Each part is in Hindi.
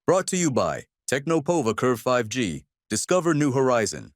Brought to you by Technopova Curve 5G. Discover new horizon.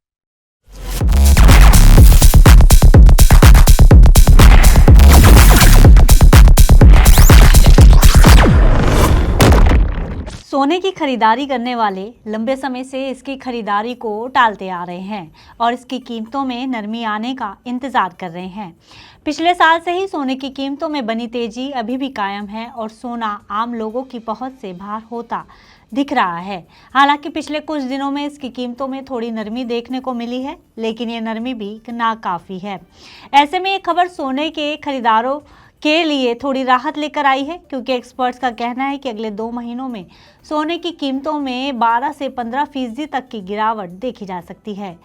सोने की खरीदारी करने वाले लंबे समय से इसकी खरीदारी को टालते आ रहे हैं और इसकी कीमतों में नरमी आने का इंतजार कर रहे हैं। पिछले साल से ही सोने की कीमतों में बनी तेजी अभी भी कायम है और सोना आम लोगों की पहुंच से बाहर होता दिख रहा है। हालांकि पिछले कुछ दिनों में इसकी कीमतों में थोड़ी नरमी देखने को मिली है, लेकिन ये नरमी भी नाकाफी है। ऐसे में ये खबर सोने के खरीदारों के लिए थोड़ी राहत लेकर आई है, क्योंकि एक्सपर्ट्स का कहना है कि अगले 2 महीनों में सोने की कीमतों में 12 से 15% तक की गिरावट देखी जा सकती है।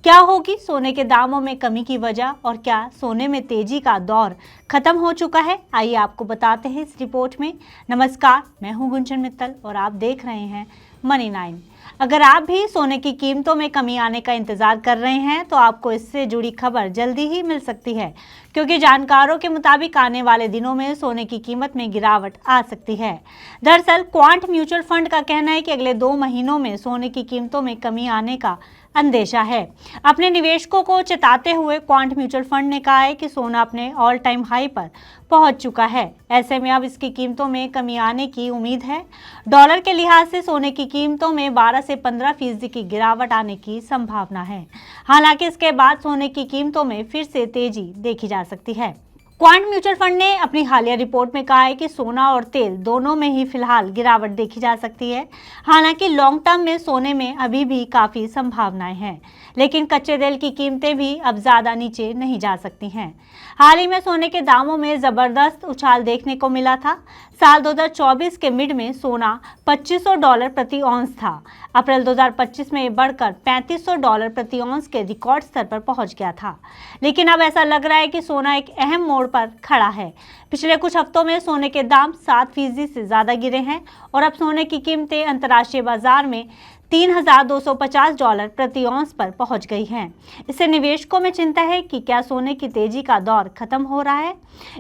क्या होगी सोने के दामों में कमी की वजह और क्या सोने में तेजी का दौर खत्म हो चुका है? आइए आपको बताते हैं इस रिपोर्ट में। नमस्कार, मैं हूं गुंजन मित्तल और आप देख रहे हैं मनी 9। अगर आप भी सोने की कीमतों में कमी आने का इंतजार कर रहे हैं तो आपको इससे जुड़ी खबर जल्दी ही मिल सकती है, क्योंकि जानकारों के मुताबिक आने वाले दिनों में सोने की कीमत में गिरावट आ सकती है। दरअसल क्वांट म्यूचुअल फंड का कहना है कि अगले 2 महीनों में सोने की कीमतों में कमी आने का अंदेशा है। अपने निवेशकों को चेताते हुए क्वांट म्यूचुअल फंड ने कहा है कि सोना अपने ऑल टाइम हाई पर पहुंच चुका है। ऐसे में अब इसकी कीमतों में कमी आने की उम्मीद है। डॉलर के लिहाज से सोने की कीमतों में 12 से 15% की गिरावट आने की संभावना है। हालांकि इसके बाद सोने की कीमतों में फिर से तेजी देखी जा सकती है। क्वांट म्यूचुअल फंड ने अपनी हालिया रिपोर्ट में कहा है कि सोना और तेल दोनों में ही फिलहाल गिरावट देखी जा सकती है। हालांकि लॉन्ग टर्म में सोने में अभी भी काफ़ी संभावनाएं हैं, लेकिन कच्चे तेल की कीमतें भी अब ज़्यादा नीचे नहीं जा सकती हैं। हाल ही में सोने के दामों में ज़बरदस्त उछाल देखने को मिला था। साल 2024 के मिड में सोना $2500 प्रति औंस था। अप्रैल 2025 में बढ़कर $3500 प्रति औंस के रिकॉर्ड स्तर पर पहुंच गया था, लेकिन अब ऐसा लग रहा है कि सोना एक अहम मोड़ पर खड़ा है। पिछले कुछ हफ्तों में सोने के दाम 7% से ज़्यादा गिरे हैं और अब सोने की कीमतें अंतर्राष्ट्रीय बाजार में $3250 प्रति औंस पर पहुंच गई हैं। इससे निवेशकों में चिंता है कि क्या सोने की तेजी का दौर खत्म हो रहा है।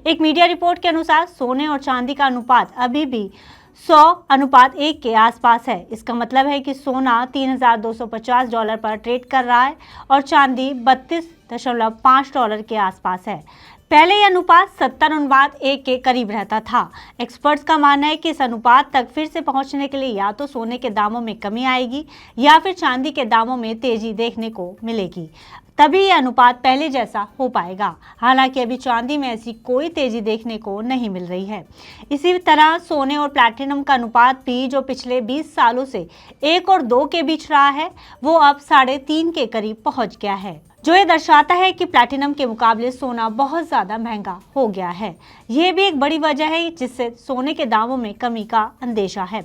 एक मीडिया रिपोर्ट के अनुसार सोने और चांदी का अनुपात अभी भी 100:1 के आसपास है। इसका मतलब है कि सोना $3250 पर ट्रेड कर रहा है और चांदी $32.5 के आसपास है। पहले यह अनुपात 70:1 के करीब रहता था। एक्सपर्ट्स का मानना है कि इस अनुपात तक फिर से पहुंचने के लिए या तो सोने के दामों में कमी आएगी या फिर चांदी के दामों में तेजी देखने को मिलेगी, तभी यह अनुपात पहले जैसा हो पाएगा। हालांकि अभी चांदी में ऐसी कोई तेजी देखने को नहीं मिल रही है। इसी तरह सोने और प्लैटिनम का अनुपात भी, जो पिछले 20 सालों से 1 और 2 के बीच रहा है, वो अब 3.5 के करीब पहुंच गया है, जो ये दर्शाता है कि प्लैटिनम के मुकाबले सोना बहुत ज़्यादा महंगा हो गया है। ये भी एक बड़ी वजह है जिससे सोने के दामों में कमी का अंदेशा है।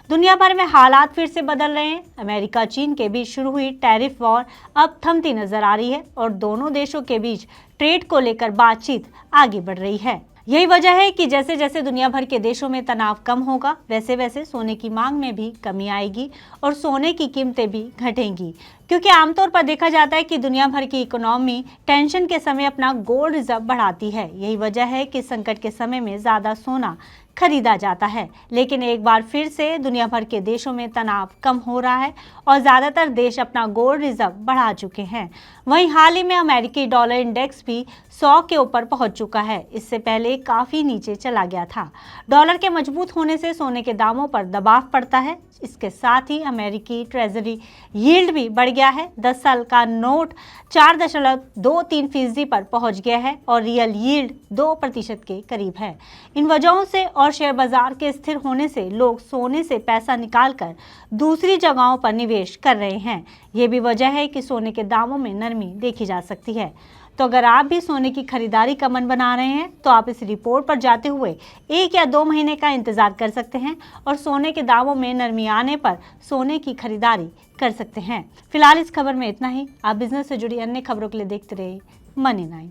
दुनिया भर में हालात फिर से बदल रहे हैं। अमेरिका चीन के बीच शुरू हुई टैरिफ वॉर अब थमती नजर आ रही है और दोनों देशों के बीच ट्रेड को लेकर बातचीत आगे बढ़ रही है। यही वजह है कि जैसे जैसे दुनिया भर के देशों में तनाव कम होगा, वैसे वैसे सोने की मांग में भी कमी आएगी और सोने की कीमतें भी घटेंगी, क्योंकि आमतौर पर देखा जाता है कि दुनिया भर की इकोनॉमी टेंशन के समय अपना गोल्ड रिजर्व बढ़ाती है। यही वजह है कि संकट के समय में ज़्यादा सोना खरीदा जाता है। लेकिन एक बार फिर से दुनिया भर के देशों में तनाव कम हो रहा है और ज़्यादातर देश अपना गोल्ड रिजर्व बढ़ा चुके हैं। वहीं हाल ही में अमेरिकी डॉलर इंडेक्स भी 100 के ऊपर पहुंच चुका है। इससे पहले काफ़ी नीचे चला गया था। डॉलर के मजबूत होने से सोने के दामों पर दबाव पड़ता है। इसके साथ ही अमेरिकी ट्रेजरी यील्ड भी बढ़ गया है। 10 साल का नोट 4.23% पर पहुंच गया है और रियल यील्ड 2% के करीब है। इन वजहों से और शेयर बाजार के स्थिर होने से लोग सोने से पैसा निकालकर दूसरी जगहों पर निवेश कर रहे हैं। ये भी वजह है कि सोने के दामों में नरमी देखी जा सकती है। तो अगर आप भी सोने की खरीदारी का मन बना रहे हैं तो आप इस रिपोर्ट पर जाते हुए 1 या 2 महीने का इंतजार कर सकते हैं और सोने के दामों में नरमी आने पर सोने की खरीदारी कर सकते हैं। फिलहाल इस खबर में इतना ही। आप बिजनेस से जुड़ी अन्य खबरों के लिए देखते रहिए money 9।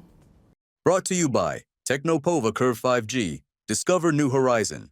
Brought to you by Technopova Curve 5G. Discover new horizon.